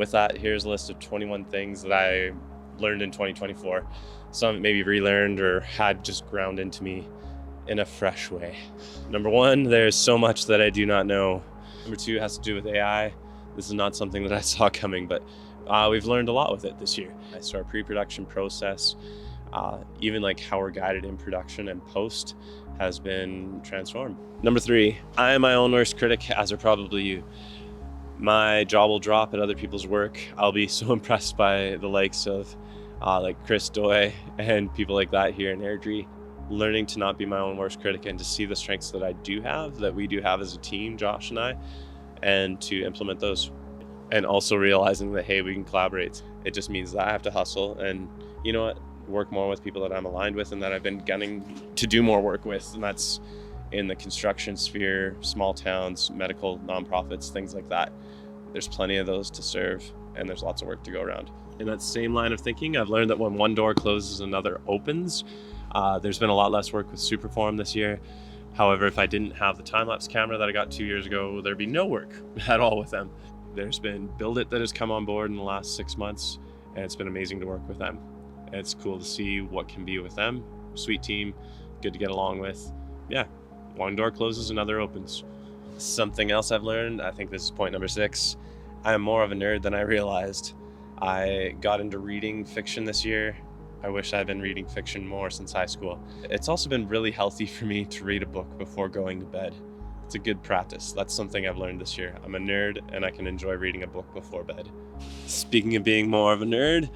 With that, here's a list of 21 things that I learned in 2024. Some maybe relearned or had just ground into me in a fresh way. Number one, there's so much that I do not know. Number two has to do with AI. This is not something that I saw coming, but we've learned a lot with it this year. So our pre-production process, even like how we're guided in production and post, has been transformed. Number three, I am my own worst critic, as are probably you. My jaw will drop at other people's work. I'll be so impressed by the likes of like Chris Doy and people like that here in Airdrie. Learning to not be my own worst critic and to see the strengths that I do have, that we do have as a team, Josh and I, and to implement those. And also realizing that, hey, we can collaborate. It just means that I have to hustle and, you know what, work more with people that I'm aligned with and that I've been gunning to do more work with. And that's in the construction sphere, small towns, medical, nonprofits, things like that. There's plenty of those to serve, and there's lots of work to go around. In that same line of thinking, I've learned that when one door closes, another opens. There's been a lot less work with Superform this year. However, if I didn't have the time-lapse camera that I got 2 years ago, there'd be no work at all with them. There's been Build It that has come on board in the last 6 months, and it's been amazing to work with them. And it's cool to see what can be with them. Sweet team, good to get along with. Yeah, one door closes, another opens. Something else I've learned, I think this is point number 6, I am more of a nerd than I realized. I got into reading fiction this year. I wish I'd been reading fiction more since high school. It's also been really healthy for me to read a book before going to bed. It's a good practice. That's something I've learned this year. I'm a nerd and I can enjoy reading a book before bed. Speaking of being more of a nerd,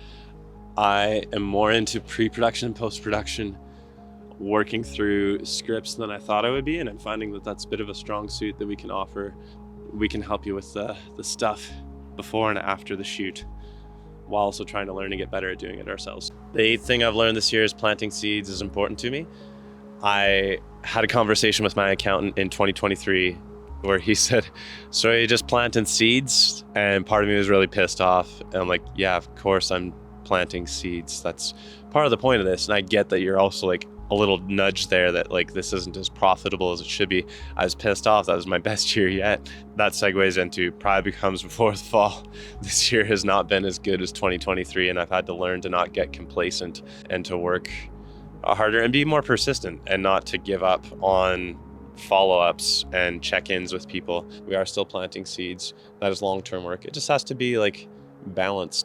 I am more into pre-production and post-production, working through scripts than I thought I would be, and I'm finding that that's a bit of a strong suit that we can offer. We can help you with the stuff before and after the shoot, while also trying to learn and get better at doing it ourselves. The 8th thing I've learned this year is planting seeds is important to me. I had a conversation with my accountant in 2023 where he said, so are you just planting seeds? And part of me was really pissed off. And I'm like, yeah, of course I'm planting seeds. That's part of the point of this. And I get that you're also like a little nudge there that like this isn't as profitable as it should be. I was pissed off. That was my best year yet. That segues into Pride Becomes Before the Fall. This year has not been as good as 2023, and I've had to learn to not get complacent and to work harder and be more persistent and not to give up on follow-ups and check-ins with people. We are still planting seeds. That is long-term work. It just has to be like balanced.